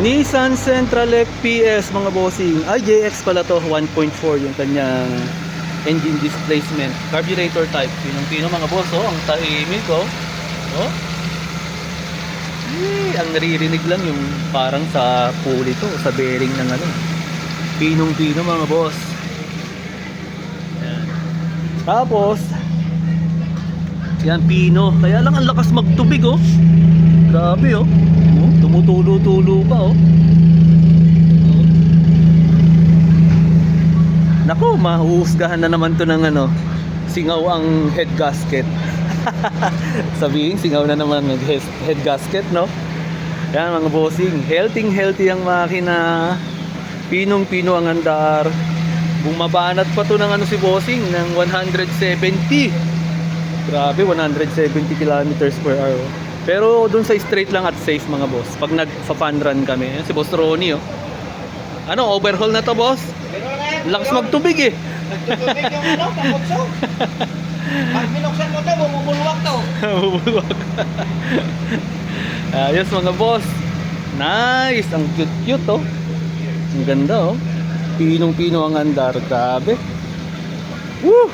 Nissan Sentra FPS mga bossing. Ay, JX pala to. 1.4 yung kanyang engine displacement. Carburetor type. Pinong-pino mga boss. Oh, ang tahimik oh. Oh. Ang naririnig lang yung parang sa pulley to, sa bearing ng ano. Pinong-pino mga boss. Yan. Tapos, yan pino. Kaya lang ang lakas magtubig oh. Grabe oh. Tumutulo-tulo pa oh. Nako, mahuhusgahan na naman to ng ano, singaw ang head gasket. Sabihin, singaw na naman ng head gasket, no? Yan mga bossing, healthy ang makina. Pinong-pino ang andar. Bumabanat pa to ng ano si bossing, ng 170. Grabe, 170 kilometers per hour. Pero dun sa straight lang at safe mga boss. Pag nag-fun run kami, yan si Boss Ronnie oh. Ano, overhaul na to boss? Lakas magtubig eh. Nagtutubig yung ano, kaputso. Pag binuksan mo to, bumubulwak to. Bubulwak. Ayos mga boss. Nice, ang cute oh. Ang ganda oh. Pinong-pino ang andar, grabe. Woo!